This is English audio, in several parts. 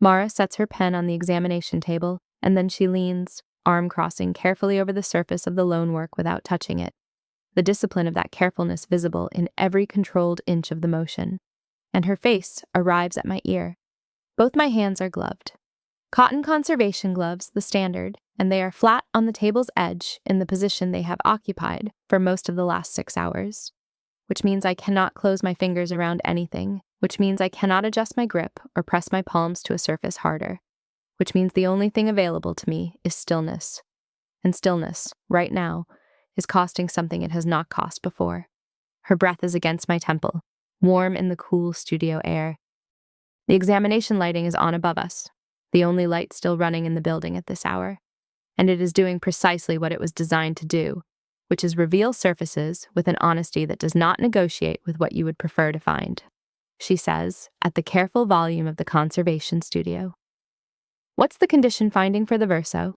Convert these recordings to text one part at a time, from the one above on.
Mara sets her pen on the examination table, and then she leans, arm crossing, carefully over the surface of the loan work without touching it. The discipline of that carefulness visible in every controlled inch of the motion. And her face arrives at my ear. Both my hands are gloved. Cotton conservation gloves, the standard, and they are flat on the table's edge in the position they have occupied for most of the last 6 hours. Which means I cannot close my fingers around anything, which means I cannot adjust my grip or press my palms to a surface harder, which means the only thing available to me is stillness. And stillness, right now, is costing something it has not cost before. Her breath is against my temple, warm in the cool studio air. The examination lighting is on above us, the only light still running in the building at this hour, and it is doing precisely what it was designed to do, which is reveal surfaces with an honesty that does not negotiate with what you would prefer to find, she says, at the careful volume of the conservation studio. What's the condition finding for the verso?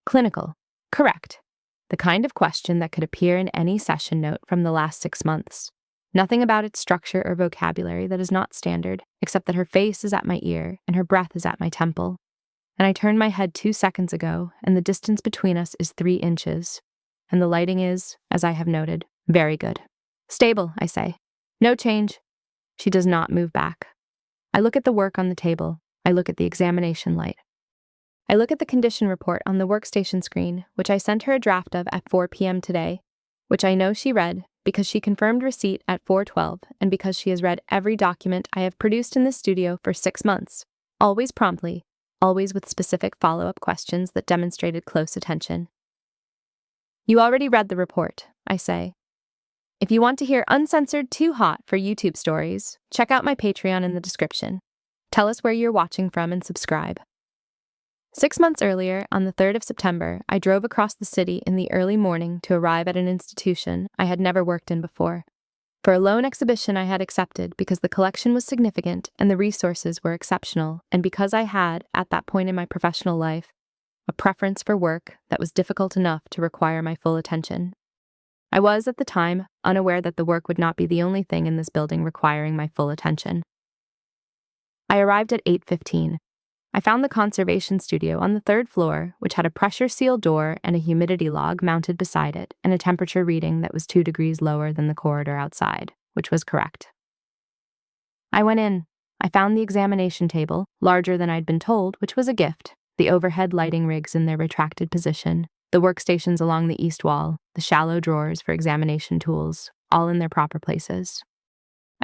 Clinical. Correct. The kind of question that could appear in any session note from the last 6 months. Nothing about its structure or vocabulary that is not standard, except that her face is at my ear and her breath is at my temple. And I turned my head 2 seconds ago, and the distance between us is 3 inches. And the lighting is, as I have noted, very good. Stable, I say. No change. She does not move back. I look at the work on the table. I look at the examination light. I look at the condition report on the workstation screen, which I sent her a draft of at 4 p.m. today, which I know she read because she confirmed receipt at 4:12 and because she has read every document I have produced in this studio for 6 months, always promptly, always with specific follow-up questions that demonstrated close attention. You already read the report, I say. If you want to hear uncensored too hot for YouTube stories, check out my Patreon in the description. Tell us where you're watching from and subscribe. 6 months earlier, on the 3rd of September, I drove across the city in the early morning to arrive at an institution I had never worked in before. For a loan exhibition I had accepted because the collection was significant and the resources were exceptional, and because I had, at that point in my professional life, a preference for work that was difficult enough to require my full attention. I was, at the time, unaware that the work would not be the only thing in this building requiring my full attention. I arrived at 8:15. I found the conservation studio on the 3rd floor, which had a pressure-sealed door and a humidity log mounted beside it, and a temperature reading that was 2 degrees lower than the corridor outside, which was correct. I went in. I found the examination table, larger than I'd been told, which was a gift, the overhead lighting rigs in their retracted position, the workstations along the east wall, the shallow drawers for examination tools, all in their proper places.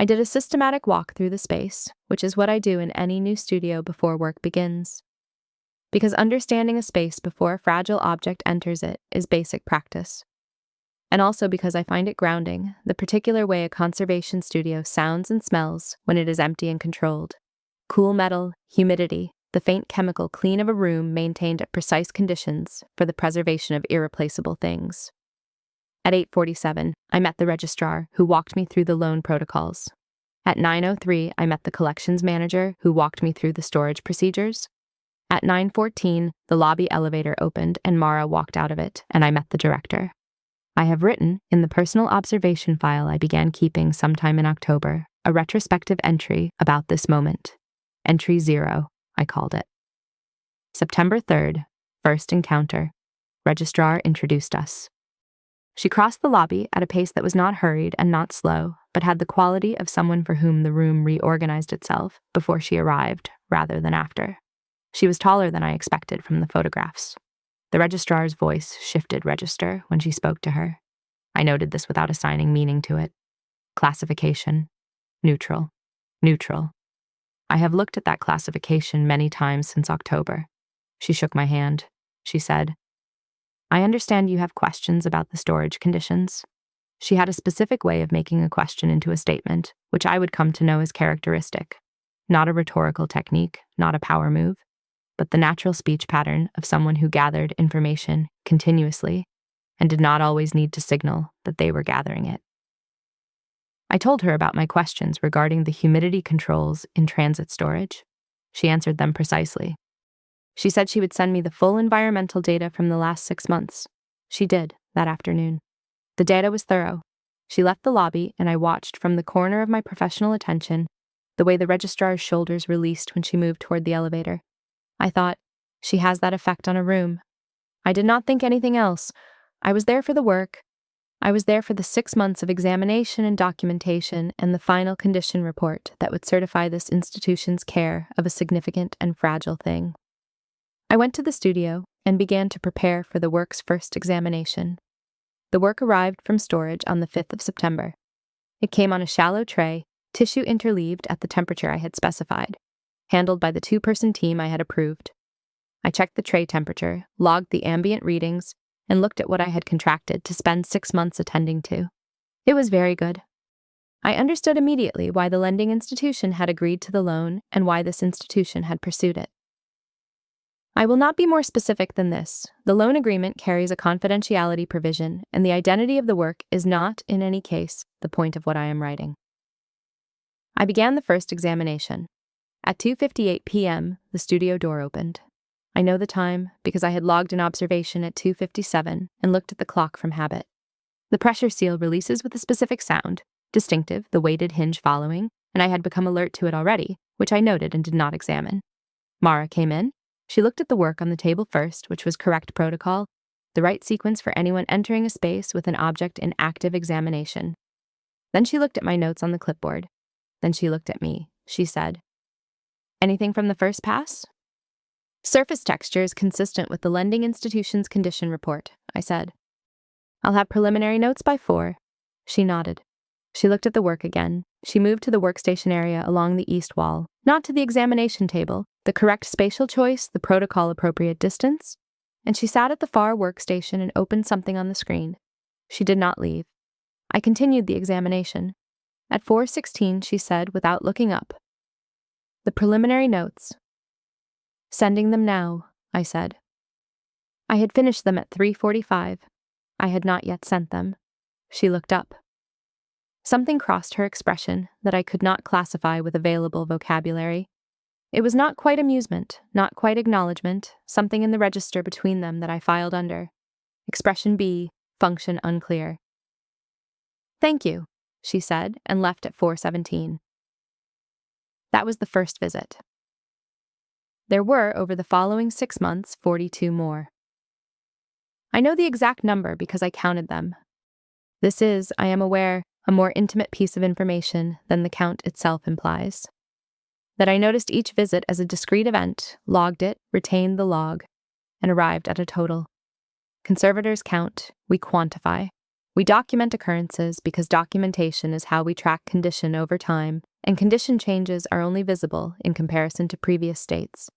I did a systematic walk through the space, which is what I do in any new studio before work begins. Because understanding a space before a fragile object enters it is basic practice. And also because I find it grounding, the particular way a conservation studio sounds and smells when it is empty and controlled. Cool metal, humidity, the faint chemical clean of a room maintained at precise conditions for the preservation of irreplaceable things. At 8:47, I met the registrar, who walked me through the loan protocols. At 9:03, I met the collections manager, who walked me through the storage procedures. At 9:14, the lobby elevator opened and Mara walked out of it, and I met the director. I have written, in the personal observation file I began keeping sometime in October, a retrospective entry about this moment. Entry 0, I called it. September 3rd, first encounter. Registrar introduced us. She crossed the lobby at a pace that was not hurried and not slow, but had the quality of someone for whom the room reorganized itself before she arrived, rather than after. She was taller than I expected from the photographs. The registrar's voice shifted register when she spoke to her. I noted this without assigning meaning to it. Classification. Neutral. Neutral. I have looked at that classification many times since October. She shook my hand. She said, I understand you have questions about the storage conditions. She had a specific way of making a question into a statement, which I would come to know as characteristic. Not a rhetorical technique, not a power move, but the natural speech pattern of someone who gathered information continuously and did not always need to signal that they were gathering it. I told her about my questions regarding the humidity controls in transit storage. She answered them precisely. She said she would send me the full environmental data from the last 6 months. She did, that afternoon. The data was thorough. She left the lobby, and I watched from the corner of my professional attention the way the registrar's shoulders released when she moved toward the elevator. I thought, she has that effect on a room. I did not think anything else. I was there for the work. I was there for the 6 months of examination and documentation and the final condition report that would certify this institution's care of a significant and fragile thing. I went to the studio and began to prepare for the work's first examination. The work arrived from storage on the 5th of September. It came on a shallow tray, tissue interleaved at the temperature I had specified, handled by the 2-person team I had approved. I checked the tray temperature, logged the ambient readings, and looked at what I had contracted to spend 6 months attending to. It was very good. I understood immediately why the lending institution had agreed to the loan and why this institution had pursued it. I will not be more specific than this. The loan agreement carries a confidentiality provision, and the identity of the work is not, in any case, the point of what I am writing. I began the first examination. At 2:58 p.m., the studio door opened. I know the time because I had logged an observation at 2:57 and looked at the clock from habit. The pressure seal releases with a specific sound, distinctive, the weighted hinge following, and I had become alert to it already, which I noted and did not examine. Mara came in. She looked at the work on the table first, which was correct protocol, the right sequence for anyone entering a space with an object in active examination. Then she looked at my notes on the clipboard. Then she looked at me. She said, "Anything from the first pass?" "Surface texture is consistent with the lending institution's condition report," I said. "I'll have preliminary notes by 4. She nodded. She looked at the work again. She moved to the workstation area along the east wall, not to the examination table, the correct spatial choice, the protocol-appropriate distance, and she sat at the far workstation and opened something on the screen. She did not leave. I continued the examination. At 4:16, she said, without looking up, "The preliminary notes." "Sending them now," I said. I had finished them at 3:45. I had not yet sent them. She looked up. Something crossed her expression that I could not classify with available vocabulary. It was not quite amusement, not quite acknowledgement, something in the register between them that I filed under. Expression B, function unclear. "Thank you," she said, and left at 4:17. That was the first visit. There were, over the following 6 months, 42 more. I know the exact number because I counted them. This is, I am aware, a more intimate piece of information than the count itself implies. That I noticed each visit as a discrete event, logged it, retained the log, and arrived at a total. Conservators count, we quantify. We document occurrences because documentation is how we track condition over time, and condition changes are only visible in comparison to previous states.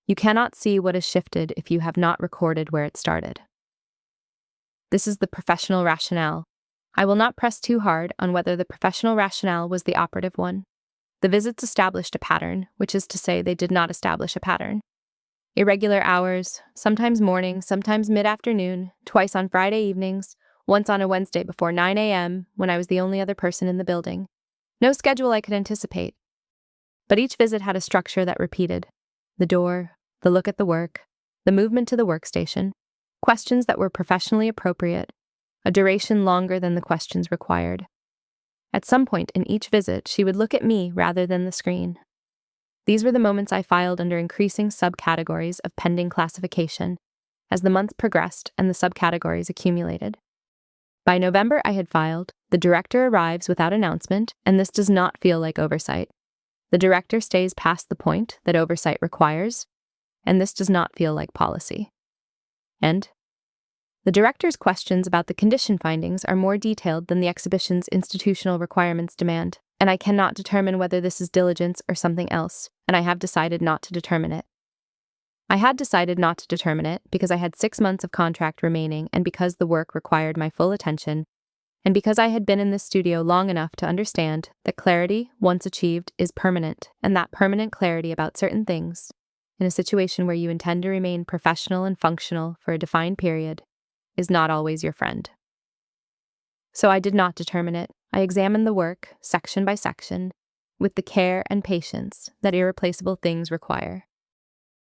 You cannot see what has shifted if you have not recorded where it started. This is the professional rationale. I will not press too hard on whether the professional rationale was the operative one. The visits established a pattern, which is to say they did not establish a pattern. Irregular hours, sometimes morning, sometimes mid-afternoon, twice on Friday evenings, once on a Wednesday before 9 a.m. when I was the only other person in the building. No schedule I could anticipate. But each visit had a structure that repeated. The door, the look at the work, the movement to the workstation, questions that were professionally appropriate, a duration longer than the questions required. At some point in each visit, she would look at me rather than the screen. These were the moments I filed under increasing subcategories of pending classification as the months progressed and the subcategories accumulated. By November, I had filed, "The director arrives without announcement, and this does not feel like oversight. The director stays past the point that oversight requires, and this does not feel like policy." And the director's questions about the condition findings are more detailed than the exhibition's institutional requirements demand, and I cannot determine whether this is diligence or something else, and I have decided not to determine it. I had decided not to determine it because I had 6 months of contract remaining and because the work required my full attention, and because I had been in this studio long enough to understand that clarity, once achieved, is permanent, and that permanent clarity about certain things, in a situation where you intend to remain professional and functional for a defined period, is not always your friend. So I did not determine it. I examined the work, section by section, with the care and patience that irreplaceable things require.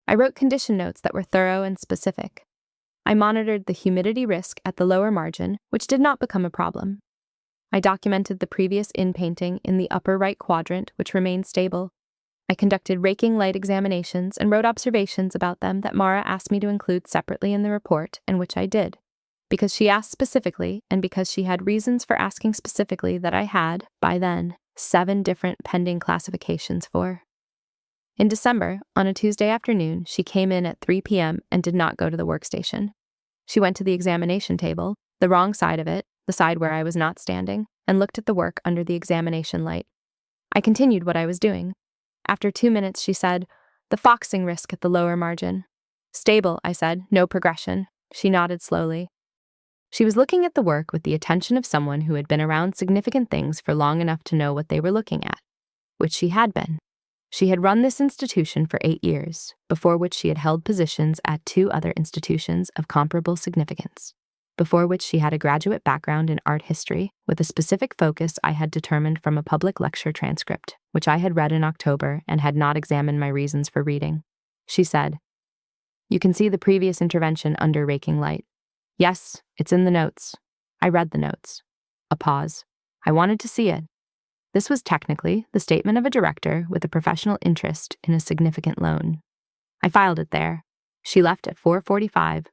I wrote condition notes that were thorough and specific. I monitored the humidity risk at the lower margin, which did not become a problem. I documented the previous in-painting in the upper right quadrant, which remained stable. I conducted raking light examinations and wrote observations about them that Mara asked me to include separately in the report, and which I did, because she asked specifically, and because she had reasons for asking specifically that I had, by then, 7 different pending classifications for. In December, on a Tuesday afternoon, she came in at 3 p.m. and did not go to the workstation. She went to the examination table, the wrong side of it, the side where I was not standing, and looked at the work under the examination light. I continued what I was doing. After 2 minutes, she said, "The foxing risk at the lower margin." "Stable," I said, "no progression." She nodded slowly. She was looking at the work with the attention of someone who had been around significant things for long enough to know what they were looking at, which she had been. She had run this institution for 8 years, before which she had held positions at 2 other institutions of comparable significance, before which she had a graduate background in art history with a specific focus I had determined from a public lecture transcript, which I had read in October and had not examined my reasons for reading. She said, "You can see the previous intervention under raking light." "Yes, it's in the notes." I read the notes. A pause. I wanted to see it. This was technically the statement of a director with a professional interest in a significant loan. I filed it there. She left at 4:45.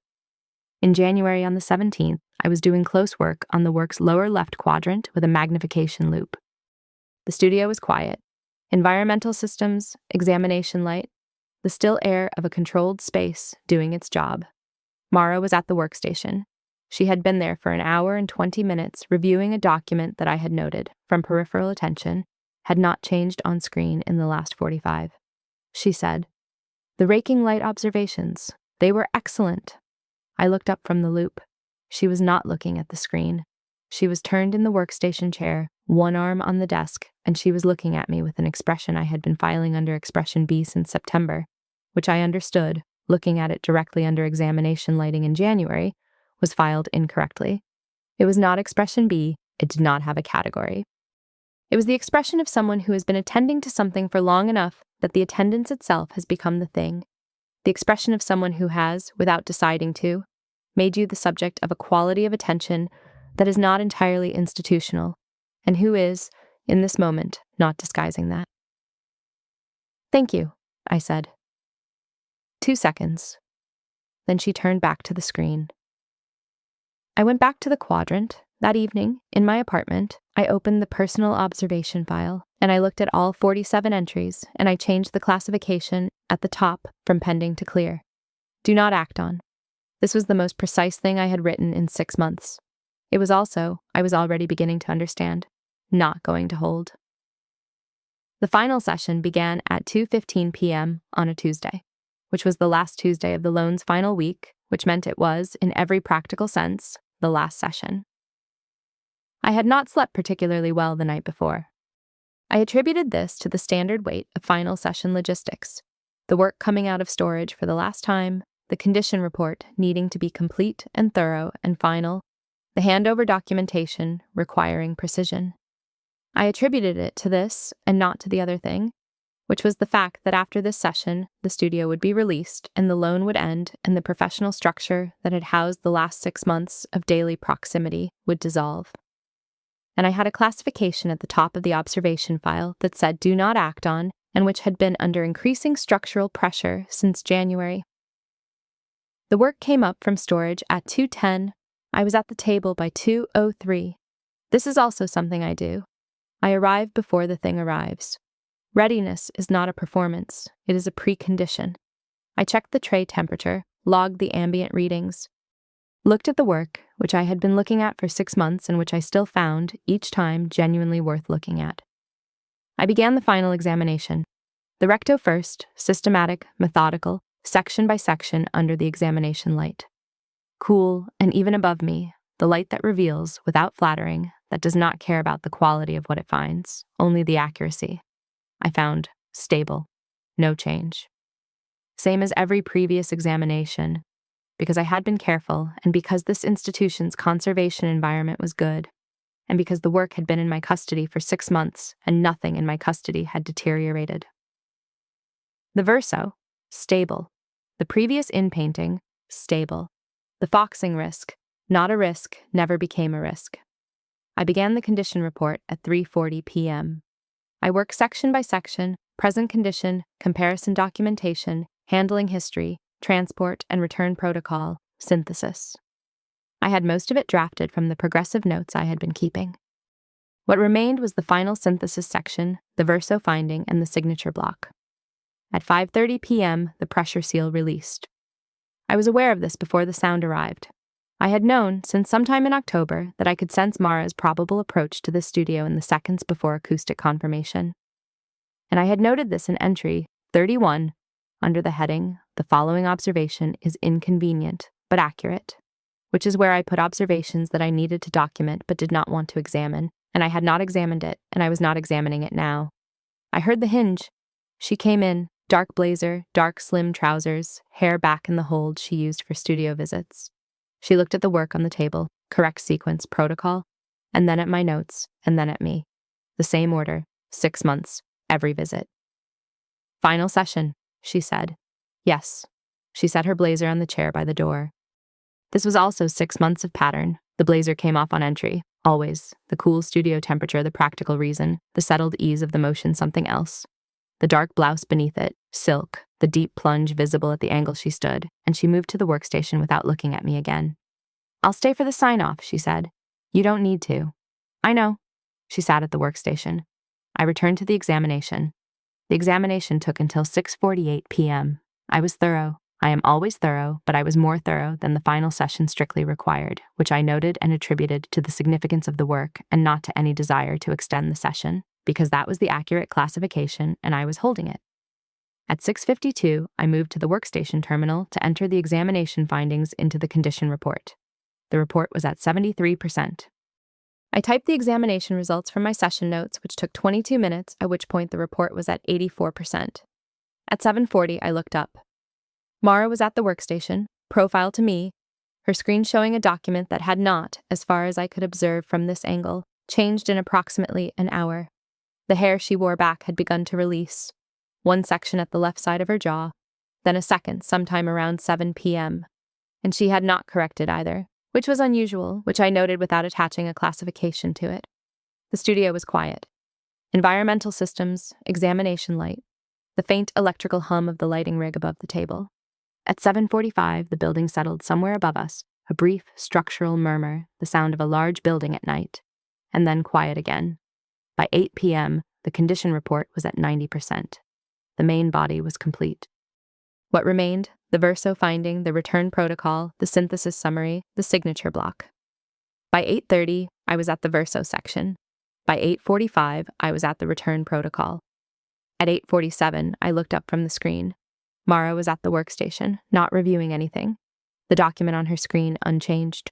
In January on the 17th, I was doing close work on the work's lower left quadrant with a magnification loupe. The studio was quiet. Environmental systems, examination light, the still air of a controlled space doing its job. Mara was at the workstation. She had been there for an hour and 20 minutes reviewing a document that I had noted, from peripheral attention, had not changed on screen in the last 45. She said, "The raking light observations, they were excellent." I looked up from the loupe. She was not looking at the screen. She was turned in the workstation chair, one arm on the desk, and she was looking at me with an expression I had been filing under expression B since September, which I understood, looking at it directly under examination lighting in January, was filed incorrectly. It was not expression B, it did not have a category. It was the expression of someone who has been attending to something for long enough that the attendance itself has become the thing. The expression of someone who has, without deciding to, made you the subject of a quality of attention that is not entirely institutional, and who is, in this moment, not disguising that. "Thank you," I said. 2 seconds. Then she turned back to the screen. I went back to the quadrant. That evening, in my apartment, I opened the personal observation file, and I looked at all 47 entries, and I changed the classification at the top from pending to clear. Do not act on. This was the most precise thing I had written in 6 months. It was also, I was already beginning to understand, not going to hold. The final session began at 2:15 p.m. on a Tuesday, which was the last Tuesday of the loan's final week, which meant it was, in every practical sense, the last session. I had not slept particularly well the night before. I attributed this to the standard weight of final session logistics, the work coming out of storage for the last time, the condition report needing to be complete and thorough and final, the handover documentation requiring precision. I attributed it to this and not to the other thing, which was the fact that after this session, the studio would be released and the loan would end and the professional structure that had housed the last 6 months of daily proximity would dissolve. And I had a classification at the top of the observation file that said "do not act on" and which had been under increasing structural pressure since January. The work came up from storage at 2:10. I was at the table by 2:03. This is also something I do. I arrive before the thing arrives. Readiness is not a performance, it is a precondition. I checked the tray temperature, logged the ambient readings, looked at the work, which I had been looking at for 6 months and which I still found, each time, genuinely worth looking at. I began the final examination. The recto first, systematic, methodical, section by section under the examination light. Cool, and even above me, the light that reveals, without flattering, that does not care about the quality of what it finds, only the accuracy. I found stable, no change. Same as every previous examination, because I had been careful, and because this institution's conservation environment was good, and because the work had been in my custody for 6 months, and nothing in my custody had deteriorated. The verso, stable. The previous in-painting, stable. The foxing risk, not a risk, never became a risk. I began the condition report at 3:40 p.m. I worked section by section, present condition, comparison documentation, handling history, transport and return protocol, synthesis. I had most of it drafted from the progressive notes I had been keeping. What remained was the final synthesis section, the verso finding, and the signature block. At 5:30 p.m., the pressure seal released. I was aware of this before the sound arrived. I had known, since sometime in October, that I could sense Mara's probable approach to the studio in the seconds before acoustic confirmation. And I had noted this in entry 31, under the heading, "The following observation is inconvenient, but accurate," which is where I put observations that I needed to document but did not want to examine, and I had not examined it, and I was not examining it now. I heard the hinge. She came in, dark blazer, dark slim trousers, hair back in the hold she used for studio visits. She looked at the work on the table, correct sequence, protocol, and then at my notes, and then at me. The same order, 6 months, every visit. "Final session," she said. "Yes." She set her blazer on the chair by the door. This was also 6 months of pattern. The blazer came off on entry, always. The cool studio temperature, the practical reason, the settled ease of the motion, something else. The dark blouse beneath it, silk, the deep plunge visible at the angle she stood, and she moved to the workstation without looking at me again. "I'll stay for the sign-off," she said. "You don't need to." "I know." She sat at the workstation. I returned to the examination. The examination took until 6:48 p.m. I was thorough. I am always thorough, but I was more thorough than the final session strictly required, which I noted and attributed to the significance of the work and not to any desire to extend the session, because that was the accurate classification and I was holding it. At 6:52, I moved to the workstation terminal to enter the examination findings into the condition report. The report was at 73%. I typed the examination results from my session notes, which took 22 minutes, at which point the report was at 84%. At 7:40, I looked up. Mara was at the workstation, profile to me, her screen showing a document that had not, as far as I could observe from this angle, changed in approximately an hour. The hair she wore back had begun to release, one section at the left side of her jaw, then a second sometime around 7 p.m., and she had not corrected either, which was unusual, which I noted without attaching a classification to it. The studio was quiet. Environmental systems, examination light, the faint electrical hum of the lighting rig above the table. At 7:45, the building settled somewhere above us, a brief structural murmur, the sound of a large building at night, and then quiet again. By 8 p.m., the condition report was at 90%. The main body was complete. What remained? The verso finding, the return protocol, the synthesis summary, the signature block. By 8:30, I was at the verso section. By 8:45, I was at the return protocol. At 8:47, I looked up from the screen. Mara was at the workstation, not reviewing anything. The document on her screen unchanged.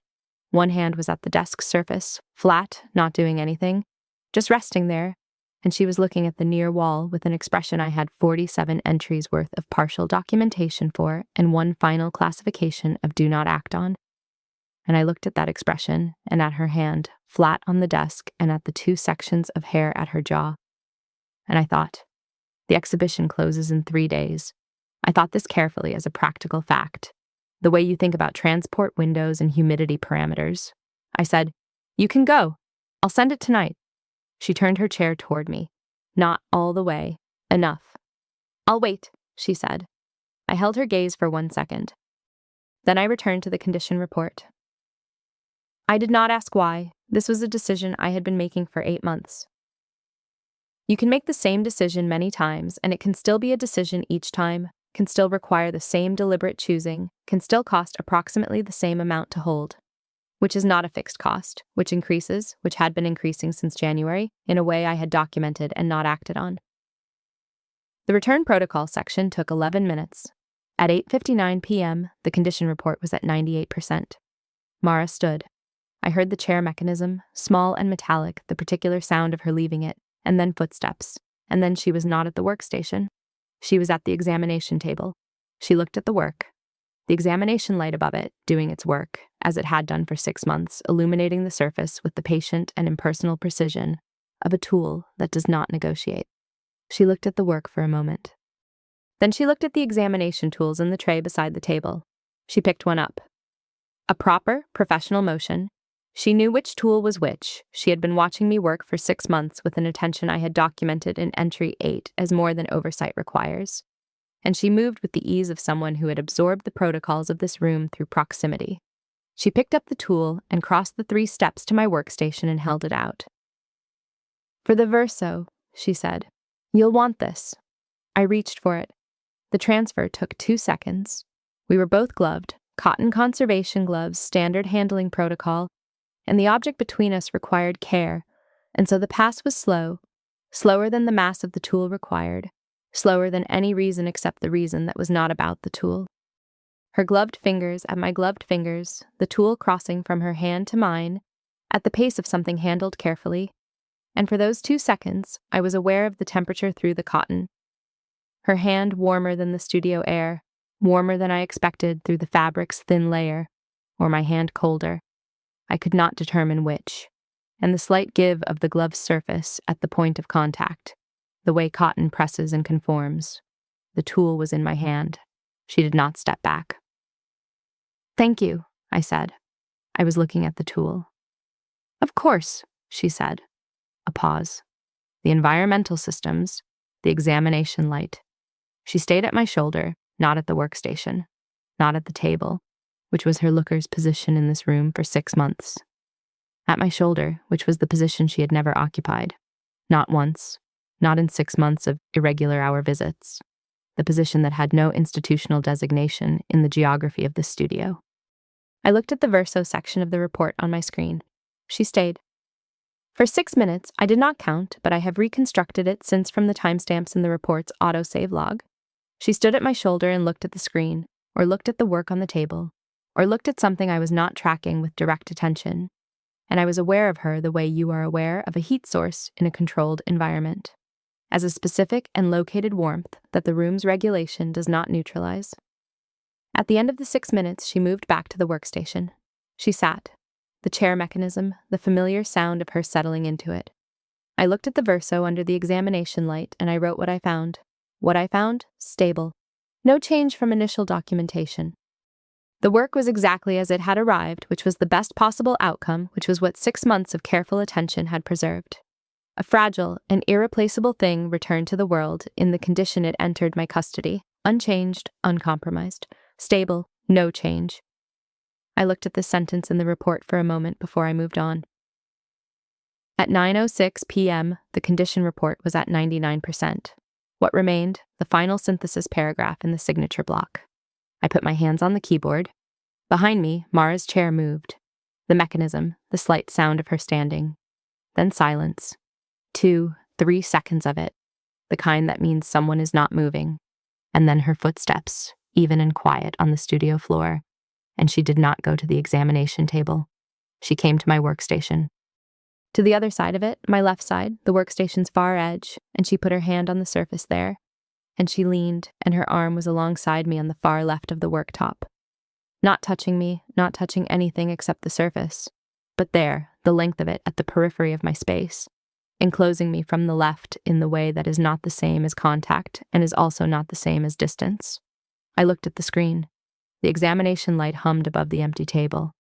One hand was at the desk surface, flat, not doing anything, just resting there, and she was looking at the near wall with an expression I had 47 entries worth of partial documentation for and one final classification of do not act on. And I looked at that expression and at her hand, flat on the desk, and at the 2 sections of hair at her jaw. And I thought, the exhibition closes in 3 days. I thought this carefully as a practical fact, the way you think about transport windows and humidity parameters. I said, "You can go. I'll send it tonight." She turned her chair toward me. "Not all the way. Enough." "I'll wait," she said. I held her gaze for 1 second. Then I returned to the condition report. I did not ask why. This was a decision I had been making for 8 months. You can make the same decision many times, and it can still be a decision each time, can still require the same deliberate choosing, can still cost approximately the same amount to hold, which is not a fixed cost, which increases, which had been increasing since January, in a way I had documented and not acted on. The return protocol section took 11 minutes. At 8:59 p.m., the condition report was at 98%. Mara stood. I heard the chair mechanism, small and metallic, the particular sound of her leaving it, and then footsteps, and then she was not at the workstation. She was at the examination table. She looked at the work. The examination light above it, doing its work, as it had done for 6 months, illuminating the surface with the patient and impersonal precision of a tool that does not negotiate. She looked at the work for a moment. Then she looked at the examination tools in the tray beside the table. She picked one up. A proper, professional motion. She knew which tool was which. She had been watching me work for 6 months with an attention I had documented in Entry 8 as more than oversight requires. And she moved with the ease of someone who had absorbed the protocols of this room through proximity. She picked up the tool and crossed the 3 steps to my workstation and held it out. "For the verso," she said. "You'll want this." I reached for it. The transfer took 2 seconds. We were both gloved, cotton conservation gloves, standard handling protocol, and the object between us required care, and so the pass was slow, slower than the mass of the tool required, slower than any reason except the reason that was not about the tool. Her gloved fingers at my gloved fingers, the tool crossing from her hand to mine, at the pace of something handled carefully, and for those 2 seconds, I was aware of the temperature through the cotton. Her hand warmer than the studio air, warmer than I expected through the fabric's thin layer, or my hand colder. I could not determine which, and the slight give of the glove's surface at the point of contact, the way cotton presses and conforms. The tool was in my hand. She did not step back. "Thank you," I said. I was looking at the tool. "Of course," she said. A pause. The environmental systems, the examination light. She stayed at my shoulder, not at the workstation, not at the table, which was her looker's position in this room for 6 months. At my shoulder, which was the position she had never occupied. Not once, not in 6 months of irregular hour visits. The position that had no institutional designation in the geography of this studio. I looked at the verso section of the report on my screen. She stayed. For 6 minutes, I did not count, but I have reconstructed it since from the timestamps in the report's autosave log. She stood at my shoulder and looked at the screen, or looked at the work on the table, or looked at something I was not tracking with direct attention, and I was aware of her the way you are aware of a heat source in a controlled environment, as a specific and located warmth that the room's regulation does not neutralize. At the end of the 6 minutes, she moved back to the workstation. She sat. The chair mechanism, the familiar sound of her settling into it. I looked at the verso under the examination light, and I wrote what I found. What I found? Stable. No change from initial documentation. The work was exactly as it had arrived, which was the best possible outcome, which was what 6 months of careful attention had preserved. A fragile and irreplaceable thing returned to the world in the condition it entered my custody, unchanged, uncompromised, stable, no change. I looked at this sentence in the report for a moment before I moved on. At 9:06 p.m., the condition report was at 99%. What remained? The final synthesis paragraph in the signature block. I put my hands on the keyboard. Behind me, Mara's chair moved. The mechanism, the slight sound of her standing. Then silence. 2, 3 seconds of it, the kind that means someone is not moving. And then her footsteps, even and quiet, on the studio floor. And she did not go to the examination table. She came to my workstation. To the other side of it, my left side, the workstation's far edge, and she put her hand on the surface there. And she leaned, and her arm was alongside me on the far left of the worktop. Not touching me, not touching anything except the surface, but there, the length of it at the periphery of my space, enclosing me from the left in the way that is not the same as contact and is also not the same as distance. I looked at the screen. The examination light hummed above the empty table.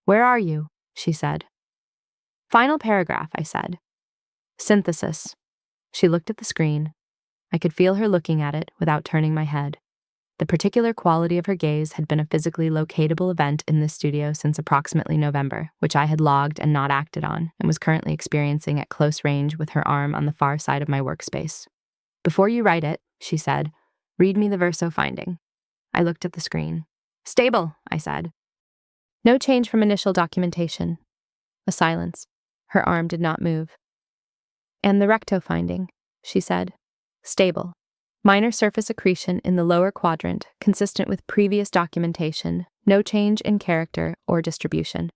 "Where are you?" she said. "Final paragraph," I said. "Synthesis." She looked at the screen. I could feel her looking at it without turning my head. The particular quality of her gaze had been a physically locatable event in this studio since approximately November, which I had logged and not acted on, and was currently experiencing at close range with her arm on the far side of my workspace. "Before you write it," she said, "read me the verso finding." I looked at the screen. "Stable," I said. "No change from initial documentation." A silence. Her arm did not move. "And the recto finding," she said. "Stable. Minor surface accretion in the lower quadrant, consistent with previous documentation, no change in character or distribution."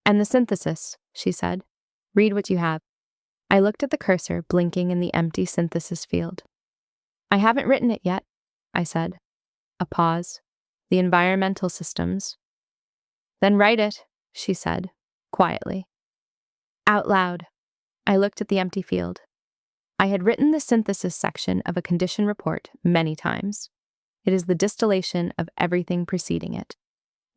"And the synthesis," she said. "Read what you have." I looked at the cursor blinking in the empty synthesis field. "I haven't written it yet," I said. A pause. "The environmental systems." "Then write it," she said, quietly. Out loud. I looked at the empty field. I had written the synthesis section of a condition report many times. It is the distillation of everything preceding it.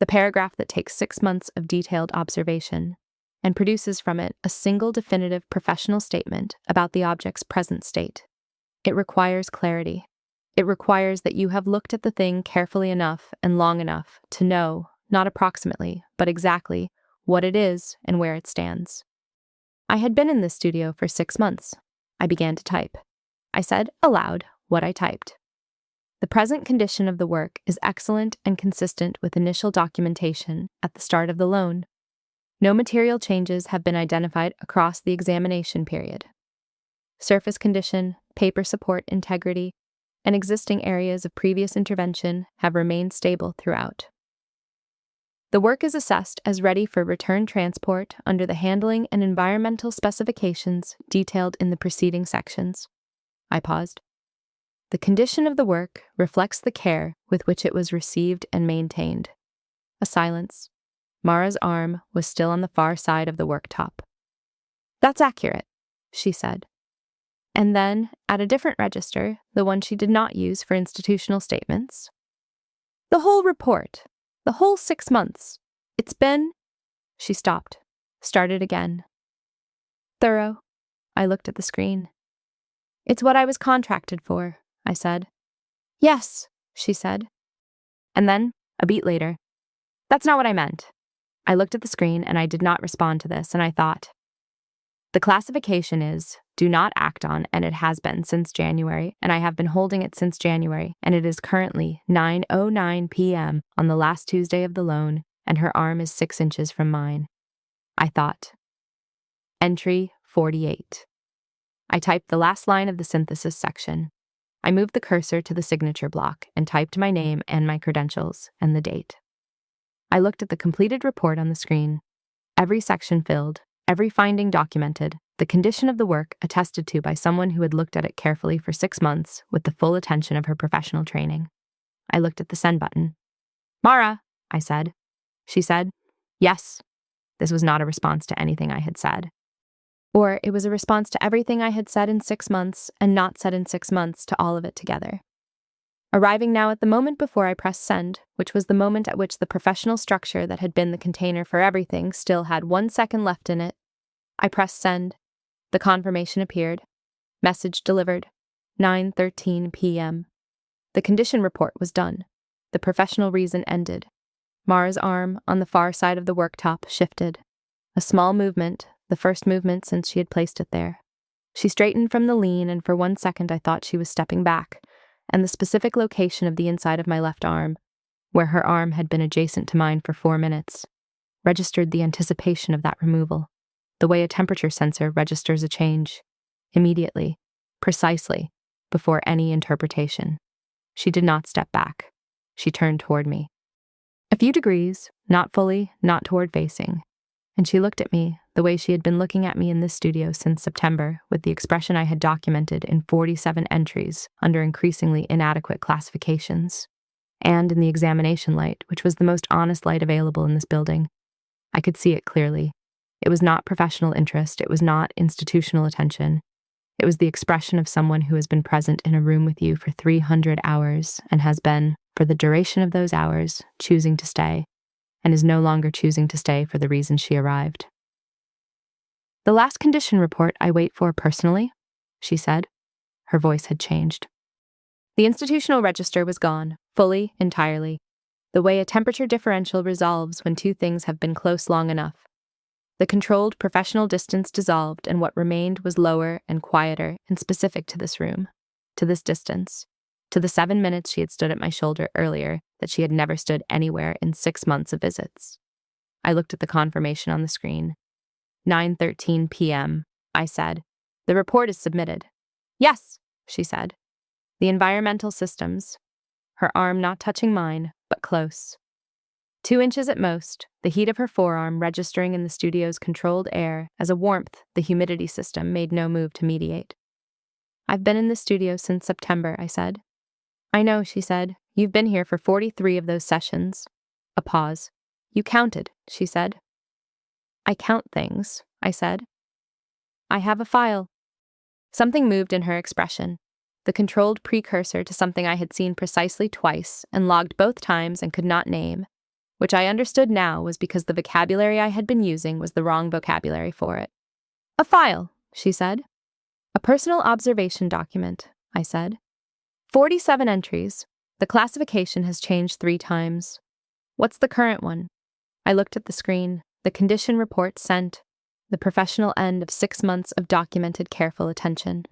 The paragraph that takes 6 months of detailed observation. and produces from it a single definitive professional statement about the object's present state. It requires clarity. It requires that you have looked at the thing carefully enough and long enough to know, not approximately, but exactly, what it is and where it stands. I had been in this studio for 6 months. I began to type. I said aloud what I typed. The present condition of the work is excellent and consistent with initial documentation at the start of the loan. No material changes have been identified across the examination period. Surface condition, paper support integrity, and existing areas of previous intervention have remained stable throughout. The work is assessed as ready for return transport under the handling and environmental specifications detailed in the preceding sections. I paused. The condition of the work reflects the care with which it was received and maintained. A silence. Mara's arm was still on the far side of the worktop. That's accurate, she said. And then, at a different register, the one she did not use for institutional statements. The whole report. The whole 6 months. It's been... She stopped. Started again. Thorough. I looked at the screen. It's what I was contracted for, I said. Yes, she said. And then, a beat later, that's not what I meant. I looked at the screen and I did not respond to this, and I thought, the classification is do not act on, and it has been since January, and I have been holding it since January, and it is currently 9:09 p.m. on the last Tuesday of the loan, and her arm is 6 inches from mine. I thought. Entry 48. I typed the last line of the synthesis section. I moved the cursor to the signature block and typed my name and my credentials and the date. I looked at the completed report on the screen. Every section filled, every finding documented, the condition of the work attested to by someone who had looked at it carefully for 6 months with the full attention of her professional training. I looked at the send button. Mara, I said. She said, yes. This was not a response to anything I had said. Or it was a response to everything I had said in 6 months and not said in 6 months to all of it together. Arriving now at the moment before I pressed send, which was the moment at which the professional structure that had been the container for everything still had 1 second left in it, I pressed send. The confirmation appeared. Message delivered. 9:13 p.m. The condition report was done. The professional reason ended. Mara's arm, on the far side of the worktop, shifted. A small movement, the first movement since she had placed it there. She straightened from the lean, and for 1 second I thought she was stepping back, and the specific location of the inside of my left arm, where her arm had been adjacent to mine for 4 minutes, registered the anticipation of that removal, the way a temperature sensor registers a change, immediately, precisely, before any interpretation. She did not step back. She turned toward me. A few degrees, not fully, not toward facing, and she looked at me the way she had been looking at me in this studio since September, with the expression I had documented in 47 entries under increasingly inadequate classifications, and in the examination light, which was the most honest light available in this building. I could see it clearly. It was not professional interest, it was not institutional attention. It was the expression of someone who has been present in a room with you for 300 hours and has been, for the duration of those hours, choosing to stay, and is no longer choosing to stay for the reason she arrived. The last condition report I wait for personally, she said. Her voice had changed. The institutional register was gone, fully, entirely, the way a temperature differential resolves when two things have been close long enough. The controlled professional distance dissolved, and what remained was lower and quieter and specific to this room, to this distance, to the 7 minutes she had stood at my shoulder earlier that she had never stood anywhere in 6 months of visits. I looked at the confirmation on the screen. 9:13 p.m., I said. The report is submitted. Yes, she said. The environmental systems. Her arm not touching mine, but close. 2 inches at most, the heat of her forearm registering in the studio's controlled air as a warmth the humidity system made no move to mediate. I've been in the studio since September, I said. I know, she said. You've been here for 43 of those sessions. A pause. You counted, she said. I count things, I said. I have a file. Something moved in her expression, the controlled precursor to something I had seen precisely twice and logged both times and could not name, which I understood now was because the vocabulary I had been using was the wrong vocabulary for it. "A file," she said. "A personal observation document," I said. 47 entries. The classification has changed 3 times. What's the current one? I looked at the screen. The condition report sent. The professional end of 6 months of documented careful attention.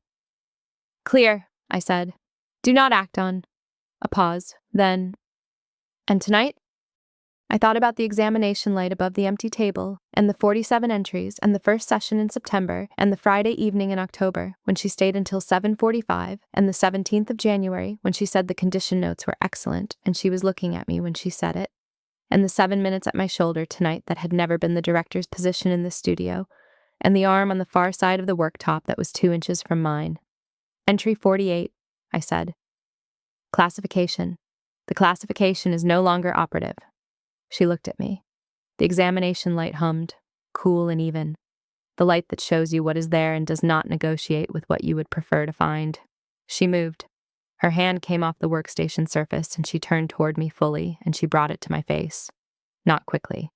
"Clear," I said. "Do not act on." A pause. Then, "And tonight?" I thought about the examination light above the empty table, and the 47 entries, and the first session in September, and the Friday evening in October, when she stayed until 7:45, and the 17th of January, when she said the condition notes were excellent, and she was looking at me when she said it, and the 7 minutes at my shoulder tonight that had never been the director's position in the studio, and the arm on the far side of the worktop that was 2 inches from mine. "Entry 48, I said. "Classification. The classification is no longer operative." She looked at me. The examination light hummed, cool and even. The light that shows you what is there and does not negotiate with what you would prefer to find. She moved. Her hand came off the workstation surface and she turned toward me fully and she brought it to my face. Not quickly.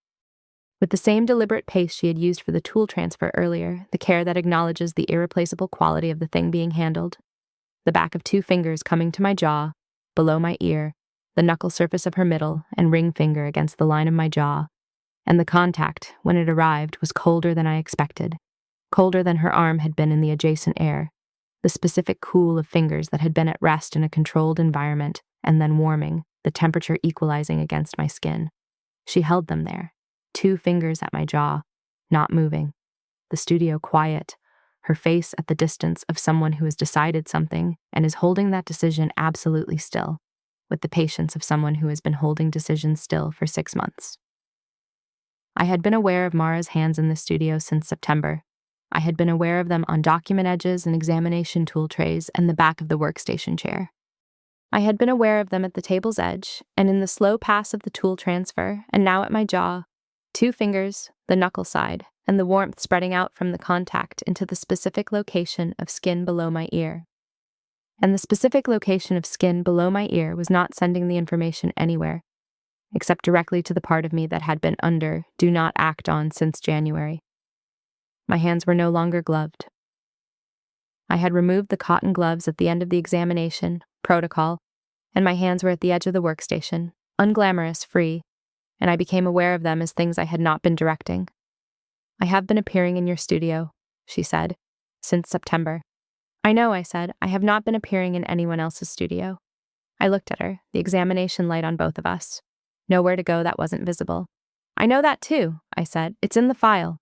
With the same deliberate pace she had used for the tool transfer earlier, the care that acknowledges the irreplaceable quality of the thing being handled, the back of 2 fingers coming to my jaw, below my ear, the knuckle surface of her middle and ring finger against the line of my jaw, and the contact, when it arrived, was colder than I expected, colder than her arm had been in the adjacent air, the specific cool of fingers that had been at rest in a controlled environment and then warming, the temperature equalizing against my skin. She held them there, 2 fingers at my jaw, not moving, the studio quiet, her face at the distance of someone who has decided something and is holding that decision absolutely still, with the patience of someone who has been holding decisions still for 6 months. I had been aware of Mara's hands in the studio since September. I had been aware of them on document edges and examination tool trays and the back of the workstation chair. I had been aware of them at the table's edge and in the slow pass of the tool transfer, and now at my jaw, 2 fingers, the knuckle side, and the warmth spreading out from the contact into the specific location of skin below my ear. And the specific location of skin below my ear was not sending the information anywhere, except directly to the part of me that had been under "do not act on" since January. My hands were no longer gloved. I had removed the cotton gloves at the end of the examination, protocol, and my hands were at the edge of the workstation, unglamorous, free, and I became aware of them as things I had not been directing. "I have been appearing in your studio," she said, "since September." "I know," I said. "I have not been appearing in anyone else's studio." I looked at her, the examination light on both of us. Nowhere to go that wasn't visible. "I know that too," I said. "It's in the file."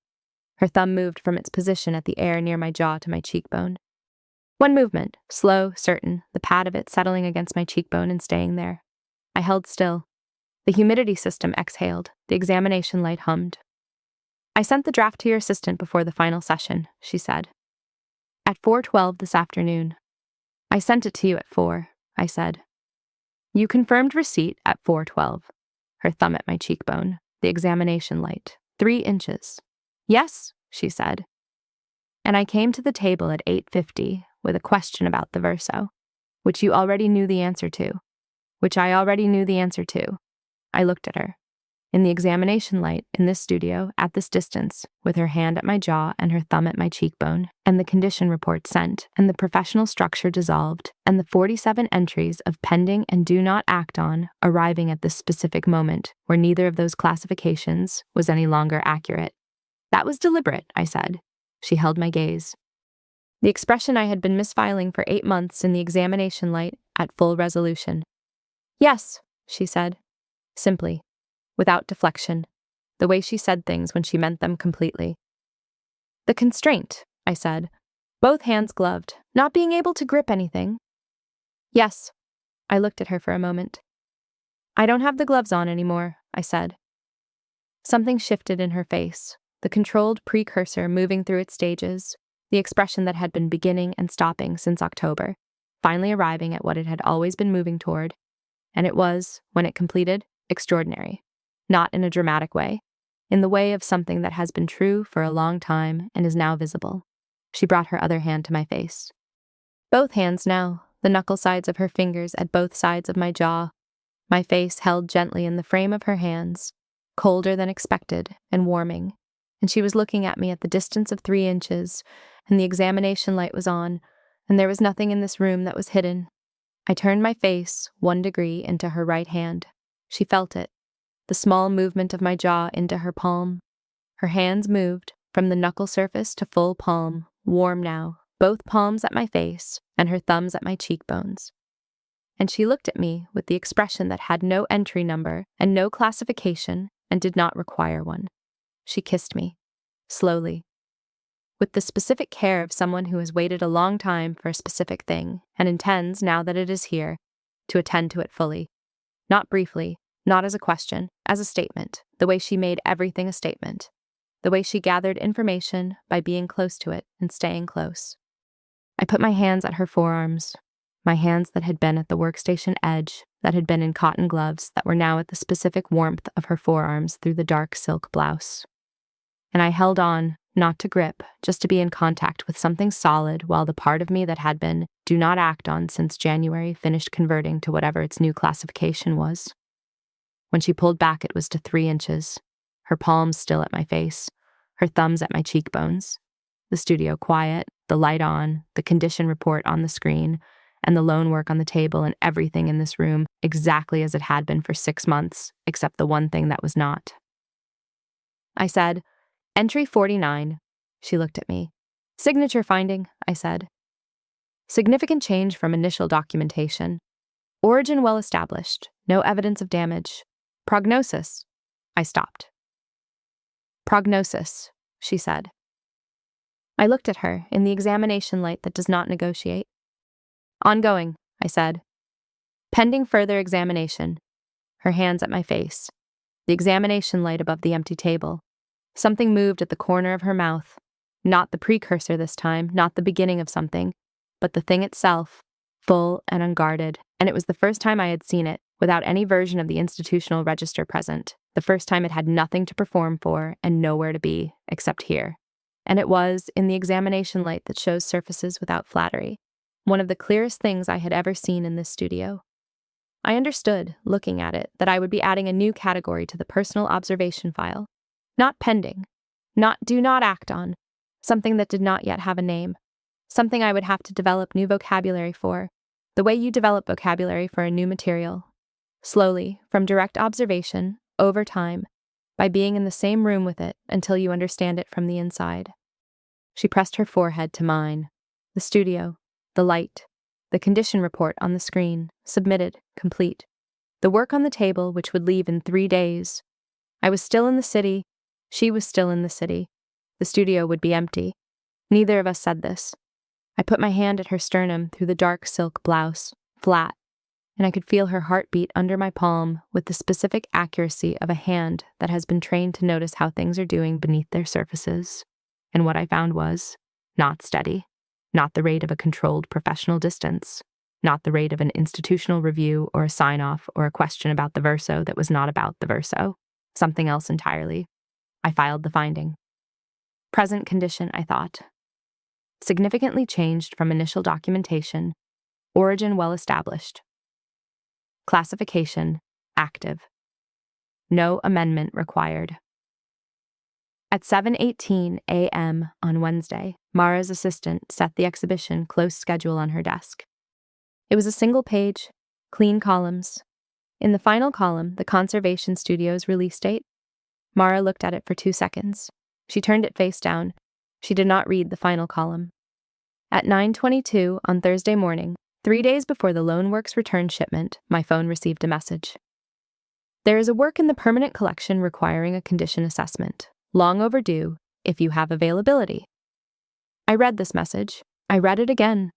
Her thumb moved from its position at the air near my jaw to my cheekbone. One movement, slow, certain, the pad of it settling against my cheekbone and staying there. I held still. The humidity system exhaled. The examination light hummed. "I sent the draft to your assistant before the final session," she said. "At 4:12 this afternoon." "I sent it to you at 4, I said. "You confirmed receipt at 4:12. Her thumb at my cheekbone, the examination light, 3 inches. "Yes," she said. "And I came to the table at 8:50 with a question about the verso, which you already knew the answer to. Which I already knew the answer to." I looked at her. In the examination light, in this studio, at this distance, with her hand at my jaw and her thumb at my cheekbone, and the condition report sent, and the professional structure dissolved, and the 47 entries of pending and do not act on arriving at this specific moment, where neither of those classifications was any longer accurate. "That was deliberate," I said. She held my gaze. The expression I had been misfiling for 8 months in the examination light at full resolution. "Yes," she said, simply, without deflection, the way she said things when she meant them completely. "The constraint," I said, both hands gloved, "not being able to grip anything." "Yes." I looked at her for a moment. "I don't have the gloves on anymore," I said. Something shifted in her face, the controlled precursor moving through its stages, the expression that had been beginning and stopping since October, finally arriving at what it had always been moving toward, and it was, when it completed, extraordinary. Not in a dramatic way, in the way of something that has been true for a long time and is now visible. She brought her other hand to my face. Both hands now, the knuckle sides of her fingers at both sides of my jaw, my face held gently in the frame of her hands, colder than expected and warming, and she was looking at me at the distance of 3 inches, and the examination light was on, and there was nothing in this room that was hidden. I turned my face 1 degree into her right hand. She felt it, the small movement of my jaw into her palm. Her hands moved from the knuckle surface to full palm, warm now, both palms at my face and her thumbs at my cheekbones. And she looked at me with the expression that had no entry number and no classification and did not require one. She kissed me, slowly, with the specific care of someone who has waited a long time for a specific thing and intends, now that it is here, to attend to it fully. Not briefly, not as a question, as a statement, the way she made everything a statement, the way she gathered information by being close to it and staying close. I put my hands at her forearms, my hands that had been at the workstation edge, that had been in cotton gloves, that were now at the specific warmth of her forearms through the dark silk blouse. And I held on, not to grip, just to be in contact with something solid while the part of me that had been do not act on since January finished converting to whatever its new classification was. When she pulled back, it was to 3 inches, her palms still at my face, her thumbs at my cheekbones. The studio quiet, the light on, the condition report on the screen, and the loan work on the table and everything in this room exactly as it had been for 6 months, except the one thing that was not. I said, "Entry 49. She looked at me. "Signature finding," I said. "Significant change from initial documentation. Origin well established. No evidence of damage. Prognosis." I stopped. "Prognosis," she said. I looked at her in the examination light that does not negotiate. "Ongoing," I said. "Pending further examination." Her hands at my face. The examination light above the empty table. Something moved at the corner of her mouth. Not the precursor this time, not the beginning of something, but the thing itself, full and unguarded. And it was the first time I had seen it, without any version of the institutional register present. The first time it had nothing to perform for and nowhere to be, except here. And it was, in the examination light that shows surfaces without flattery, one of the clearest things I had ever seen in this studio. I understood, looking at it, that I would be adding a new category to the personal observation file. Not pending, not do not act on, something that did not yet have a name, something I would have to develop new vocabulary for, the way you develop vocabulary for a new material. Slowly, from direct observation, over time, by being in the same room with it until you understand it from the inside. She pressed her forehead to mine. The studio, the light, the condition report on the screen, submitted, complete. The work on the table, which would leave in 3 days. I was still in the city. She was still in the city. The studio would be empty. Neither of us said this. I put my hand at her sternum through the dark silk blouse, flat, and I could feel her heartbeat under my palm with the specific accuracy of a hand that has been trained to notice how things are doing beneath their surfaces. And what I found was not steady, not the rate of a controlled professional distance, not the rate of an institutional review or a sign-off or a question about the verso that was not about the verso, something else entirely. I filed the finding. Present condition, I thought. Significantly changed from initial documentation. Origin well established. Classification, active. No amendment required. At 7:18 a.m. on Wednesday, Mara's assistant set the exhibition close schedule on her desk. It was a single page, clean columns. In the final column, the Conservation Studio's release date. Mara looked at it for 2 seconds. She turned it face down. She did not read the final column. At 9:22 on Thursday morning, 3 days before the Loanworks return shipment, my phone received a message. There is a work in the permanent collection requiring a condition assessment. Long overdue, if you have availability. I read this message. I read it again.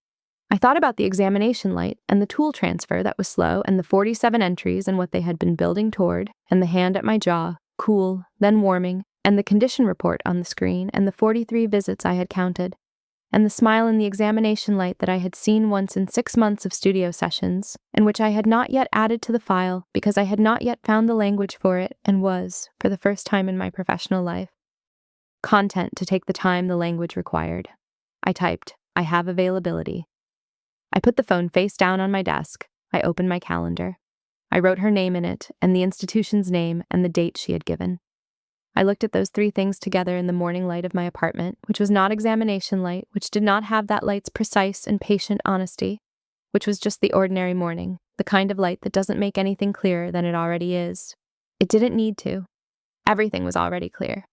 I thought about the examination light and the tool transfer that was slow and the 47 entries and what they had been building toward, and the hand at my jaw, cool, then warming, and the condition report on the screen and the 43 visits I had counted, and the smile in the examination light that I had seen once in 6 months of studio sessions, and which I had not yet added to the file because I had not yet found the language for it and was, for the first time in my professional life, content to take the time the language required. I typed, "I have availability." I put the phone face down on my desk. I opened my calendar. I wrote her name in it, and the institution's name, and the date she had given. I looked at those three things together in the morning light of my apartment, which was not examination light, which did not have that light's precise and patient honesty, which was just the ordinary morning, the kind of light that doesn't make anything clearer than it already is. It didn't need to. Everything was already clear.